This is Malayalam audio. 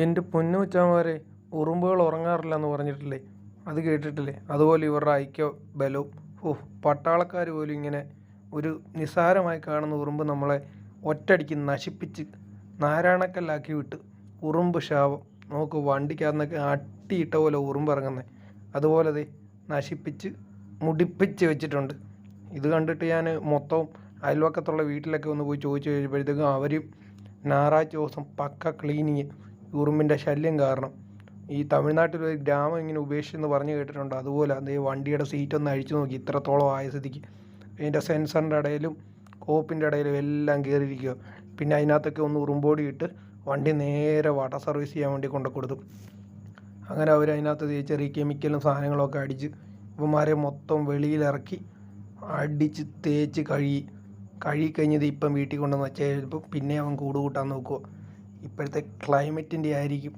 എൻ്റെ പൊന്നു മച്ചാന്മാരെ, ഉറുമ്പുകൾ ഉറങ്ങാറില്ല എന്ന് പറഞ്ഞിട്ടില്ലേ? അത് കേട്ടിട്ടില്ലേ? അതുപോലെ ഇവരുടെ ഐക്യ ബലവും. പട്ടാളക്കാർ പോലും ഇങ്ങനെ ഒരു നിസ്സാരമായി കാണുന്ന ഉറുമ്പ് നമ്മളെ ഒറ്റയടിക്ക് നശിപ്പിച്ച് നാരായണക്കല്ലാക്കി വിട്ട്. ഉറുമ്പ് ശാപം നോക്ക്, വണ്ടിക്കകത്തുനിന്നൊക്കെ അട്ടിയിട്ട പോലെ ഉറുമ്പ് ഇറങ്ങുന്നത്. അതുപോലെ ദേ നശിപ്പിച്ച് മുടിപ്പിച്ച് വെച്ചിട്ടുണ്ട്. ഇത് കണ്ടിട്ട് ഞാൻ മൊത്തം അയൽവക്കത്തുള്ള വീട്ടിലൊക്കെ ഒന്ന് പോയി ചോദിച്ചു കഴിഞ്ഞപ്പോഴത്തേക്കും അവർ ഞായറാഴ്ച ദിവസം പക്ക ക്ലീനിങ്, ഉറുമ്പിൻ്റെ ശല്യം കാരണം. ഈ തമിഴ്നാട്ടിലൊരു ഗ്രാമം ഇങ്ങനെ ഉപേക്ഷിച്ചെന്ന് പറഞ്ഞു കേട്ടിട്ടുണ്ട്. അതുപോലെ അതേ വണ്ടിയുടെ സീറ്റൊന്ന് അഴിച്ചു നോക്കി, ഇത്രത്തോളം ആയ സ്ഥിതിക്ക് അതിൻ്റെ സെൻസറിൻ്റെ ഇടയിലും കോപ്പിൻ്റെ ഇടയിലും എല്ലാം കയറിയിരിക്കുക. പിന്നെ അതിനകത്തൊക്കെ ഒന്ന് ഉറുമ്പോടി ഇട്ട് വണ്ടി നേരെ വാട്ടർ സർവീസ് ചെയ്യാൻ വേണ്ടി കൊണ്ടു കൊടുത്തു. അങ്ങനെ അവർ അതിനകത്ത് ചെറിയ കെമിക്കലും സാധനങ്ങളൊക്കെ അടിച്ച് ഇവന്മാരെ മൊത്തം വെളിയിലിറക്കി അടിച്ച് തേച്ച് കഴുകി കഴിഞ്ഞത് ഇപ്പം വീട്ടിൽ കൊണ്ടുവന്ന് വെച്ച് കഴിഞ്ഞപ്പോൾ പിന്നെ അവൻ കൂട് കൂട്ടാൻ നോക്കുക. ഇപ്പോഴത്തെ ക്ലൈമറ്റിൻ്റെ ആയിരിക്കും.